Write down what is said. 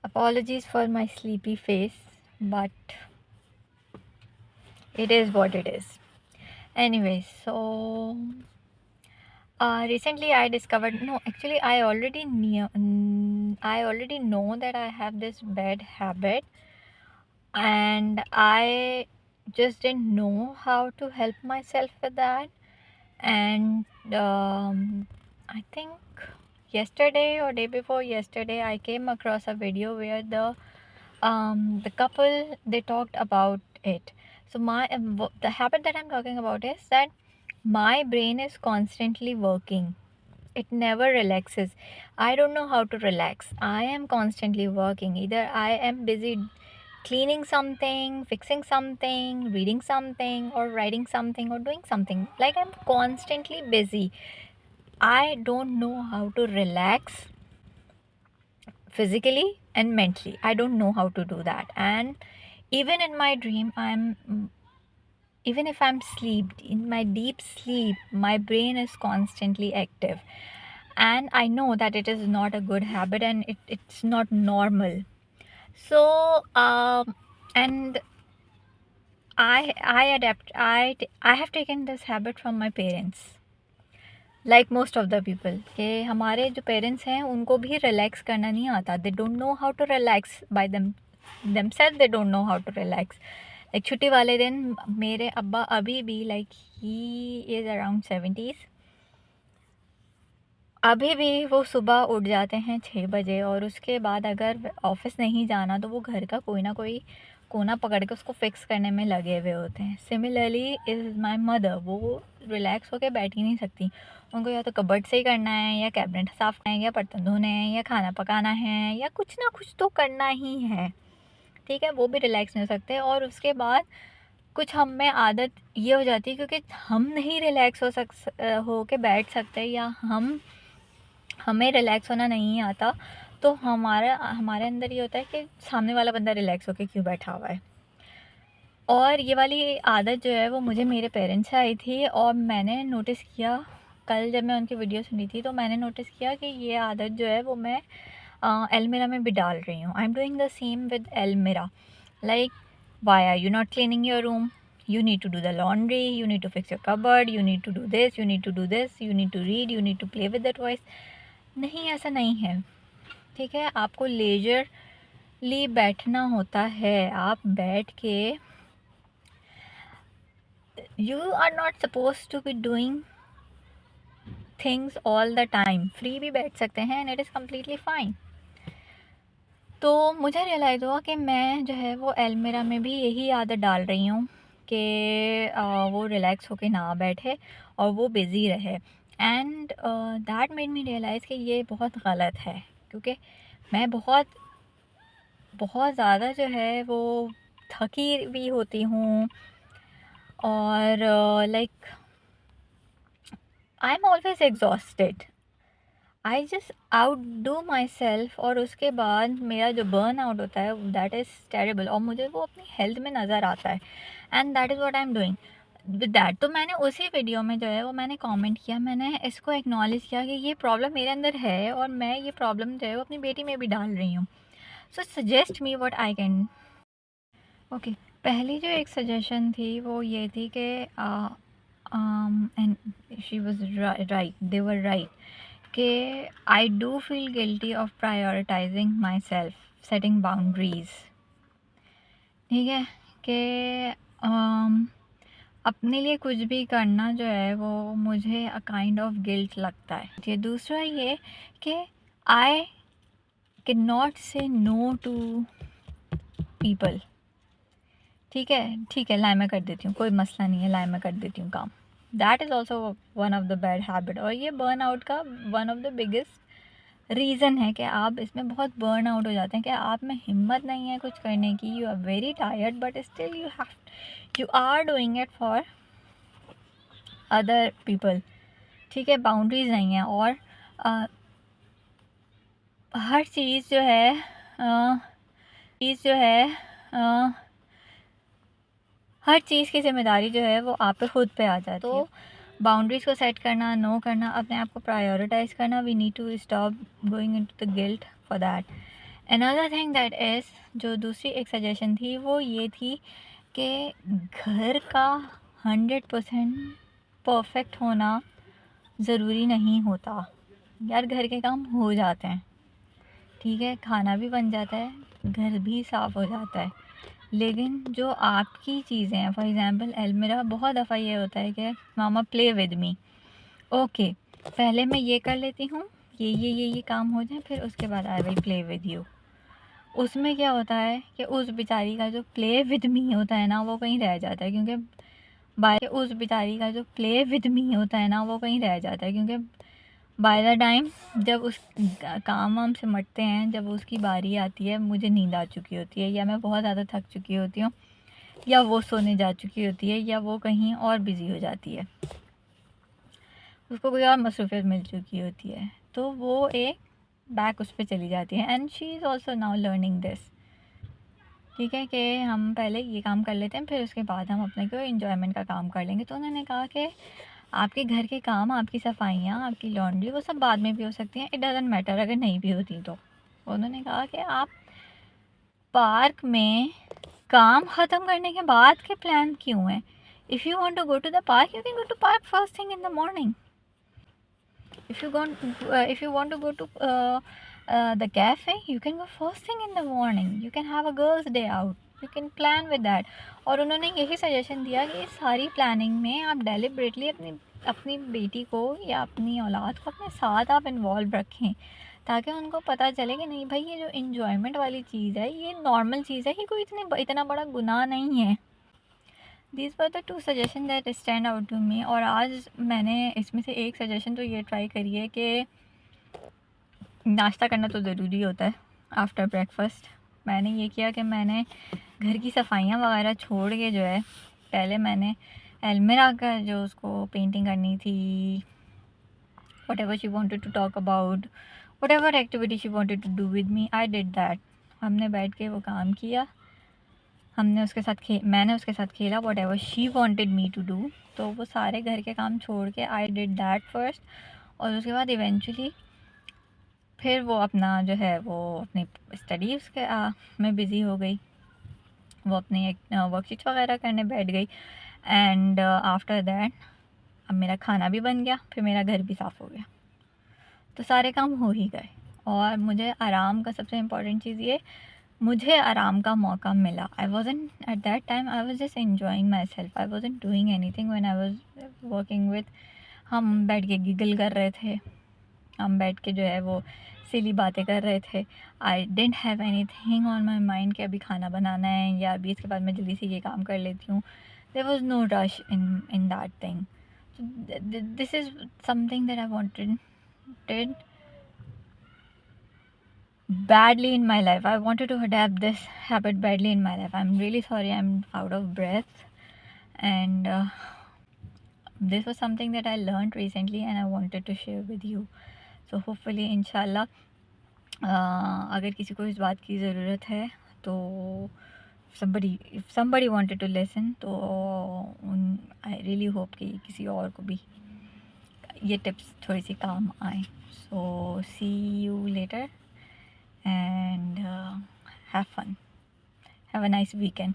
Apologies for my sleepy face, but it is what it is. Anyways, so recently I discovered, no, actually I already know that I have this bad habit, and I just didn't know how to help myself with that. And I think yesterday or day before yesterday I came across a video where the couple, they talked about it. So the habit that I'm talking about is that my brain is constantly working. It never relaxes. I don't know how to relax. I am constantly working. Either I am busy cleaning something, fixing something, reading something, or writing something, or doing something. Like, I'm constantly busy. I don't know how to relax physically and mentally. I don't know how to do that. And even in my dream, even if I'm sleep in my deep sleep, my brain is constantly active. And I know that it is not a good habit, and it's not normal. So and I have taken this habit from my parents, like most of the people, कि हमारे जो parents हैं उनको भी relax करना नहीं आता. They don't know how to relax by themselves. They don't know how to relax. Like छुट्टी वाले दिन मेरे अब्बा अभी भी, like he is around 70s, अभी भी वो सुबह उठ जाते हैं 6 बजे, और उसके बाद अगर ऑफिस नहीं जाना तो वो घर का कोई ना कोई कोना पकड़ के उसको फिक्स करने में लगे हुए होते हैं. Similarly is my mother. वो रिलैक्स होकर बैठ ही नहीं सकती. उनको या तो कबर्ड से ही करना है, या कैबिनेट साफ़ करना है, या बर्तन धोने हैं, या खाना पकाना है, या कुछ ना कुछ तो करना ही है. ठीक है, वो भी रिलैक्स नहीं हो सकते. और उसके बाद कुछ हम में आदत ये हो जाती है, क्योंकि हम नहीं रिलैक्स हो के बैठ सकते, या हमें रिलैक्स होना नहीं आता, तो हमारे अंदर ये होता है कि सामने वाला बंदा रिलैक्स होके क्यों बैठा हुआ है. और ये वाली आदत जो है वो मुझे मेरे पेरेंट्स से आई थी, और मैंने नोटिस किया, कल जब मैं उनकी वीडियो सुनी थी तो मैंने नोटिस किया कि ये आदत जो है वो मैं एलमिरा में भी डाल रही हूँ. I am doing the same with एलमिरा. Like, why are you not cleaning your room? You need to do the laundry, you need to fix your cupboard, you need to do this, you need to do this, you need to read, you need to play with that voice. नहीं, ऐसा नहीं है. ठीक है, आपको leisurely बैठना होता है. आप बैठ के, you are not suppose to be doing things all the time. Free भी बैठ सकते हैं and it is completely fine. तो मुझे रियलाइज़ हुआ कि मैं जो है वो एलमिरा में भी यही आदत डाल रही हूँ कि वो रिलैक्स होके ना बैठे और वो बिज़ी रहे. And that made me realise कि ये बहुत गलत है, क्योंकि मैं बहुत बहुत ज़्यादा जो है वो थकी भी होती हूँ. और like, I am always exhausted. I just out do my self, और उसके बाद मेरा जो बर्न आउट होता है दैट इज़ टेरेबल, और मुझे वो अपनी हेल्थ में नज़र आता है. And that is what I am doing with that. तो मैंने उसी वीडियो में जो है वो मैंने कमेंट किया, मैंने इसको एक्नॉलेज किया कि ये प्रॉब्लम मेरे अंदर है, और मैं ये प्रॉब्लम जो है वो अपनी बेटी में भी डाल रही हूँ. So suggest me what I can. Okay, पहली जो एक सजेशन थी वो ये थी कि and she was right, they were right, कि I do feel guilty of prioritising myself, setting boundaries. ठीक है, कि अपने लिए कुछ भी करना जो है वो मुझे अ काइंड ऑफ गिल्ट लगता है. ये दूसरा ये कि आई कैन नॉट से नो टू पीपल. ठीक है, लाई मैं कर देती हूँ, कोई मसला नहीं है, लाई मैं कर देती हूँ काम. That is also one of the bad habit. और ये बर्न आउट का one of the biggest reason है कि आप इसमें बहुत बर्न आउट हो जाते हैं, कि आप में हिम्मत नहीं है कुछ करने की. You are very tired, but still you are doing it for other people. ठीक है, बाउंड्रीज नहीं है. और हर चीज़ जो है हर चीज़ की ज़िम्मेदारी जो है वो आप पे खुद पे आ जाती है. तो बाउंड्रीज़ को सेट करना, नो करना, अपने आप को प्रायोरिटाइज़ करना. We need to stop going into the guilt for that. Another thing that is, जो दूसरी एक सजेशन थी वो ये थी कि घर का 100% परफेक्ट होना ज़रूरी नहीं होता। यार घर के काम हो जाते हैं, ठीक है, खाना भी बन जाता है, घर भी साफ़ हो जाता है, लेकिन जो आपकी चीज़ें हैं, फॉर एग्ज़ाम्पल मेरा बहुत दफ़ा ये होता है कि मामा प्ले विद मी, ओके पहले मैं ये कर लेती हूँ, ये काम हो जाए, फिर उसके बाद I will play with you. उसमें क्या होता है कि उस बेचारी का जो प्ले विद मी होता है ना वो कहीं रह जाता है, क्योंकि उस बेचारी का जो प्ले विद मी होता है ना वो कहीं रह जाता है, क्योंकि बाय द टाइम जब उस काम वाम से मटते हैं, जब उसकी बारी आती है, मुझे नींद आ चुकी होती है, या मैं बहुत ज़्यादा थक चुकी होती हूँ, या वो सोने जा चुकी होती है, या वो कहीं और बिज़ी हो जाती है, उसको कोई और मसरूफियत मिल चुकी होती है, तो वो एक बैक उस पर चली जाती है। And she is also now learning this, ठीक है, कि हम पहले ये काम कर लेते हैं, फिर उसके बाद हम अपने को एंजॉयमेंट का काम कर लेंगे। तो उन्होंने कहा कि आपके घर के काम, आपकी सफाइयाँ, आपकी लॉन्ड्री, वो सब बाद में भी हो सकती हैं, इट डज़न्ट मैटर अगर नहीं भी होती तो। उन्होंने कहा कि आप पार्क में काम ख़त्म करने के बाद के प्लान क्यों हैं? If you want to go to the park, you can go to park first thing in the morning. If you want to go to the cafe, you can go first thing in the morning. You can have a girls' day out. You can plan with that. और उन्होंने यही suggestion दिया कि इस सारी planning में आप deliberately अपनी अपनी बेटी को या अपनी औलाद को अपने साथ आप इन्वॉल्व रखें, ताकि उनको पता चले कि नहीं भाई, ये जो इन्जॉयमेंट वाली चीज़ है ये नॉर्मल चीज़ है, ये कोई इतना बड़ा गुनाह नहीं है। These were the two suggestion that stand out to me. और आज मैंने इसमें से एक सजेशन तो ये ट्राई करी है कि नाश्ता करना तो ज़रूरी होता है आफ्टर ब्रेकफास्ट। मैंने ये किया कि मैंने घर की सफाइयाँ वगैरह छोड़ के जो है, पहले मैंने अलमीरा का जो उसको पेंटिंग करनी थी, whatever she wanted to talk about, whatever activity she wanted to do with me, I did that. हमने बैठ के वो काम किया, हमने उसके साथ मैंने उसके साथ खेला, whatever she wanted me to do. तो वो सारे घर के काम छोड़ के आई डिड दैट फर्स्ट, और उसके बाद इवेंचुअली फिर वो अपना जो है वो अपनी स्टडीज़ के में बिज़ी हो गई, वो अपनी एक वर्कशीट वगैरह करने बैठ गई। एंड आफ्टर दैट अब मेरा खाना भी बन गया, फिर मेरा घर भी साफ़ हो गया, तो सारे काम हो ही गए। और मुझे आराम का सबसे इम्पोर्टेंट चीज़ ये, मुझे आराम का मौका मिला। आई wasn't at that time, I was just enjoying my self, I wasn't doing any thing when I was working with. हम बैठ के गिगल कर रहे थे, हम बैठ के जो है वो सिली बातें कर रहे थे। I didn't have any thing on my mind कि अभी खाना बनाना है, या अभी इसके बाद मैं जल्दी से ये काम कर लेती हूँ। There was no rush in that thing. This is something that I wanted badly in my life. I wanted to adapt this habit badly in my life. I'm really sorry, I'm out of breath. And this was something that I learned recently and I wanted to share with you. So hopefully inshallah, अगर किसी को इस बात की ज़रूरत है तो if somebody wanted to listen, तो I really hope कि किसी और को भी ये टिप्स थोड़ी सी काम आए. So see you later and have fun. Have a nice weekend.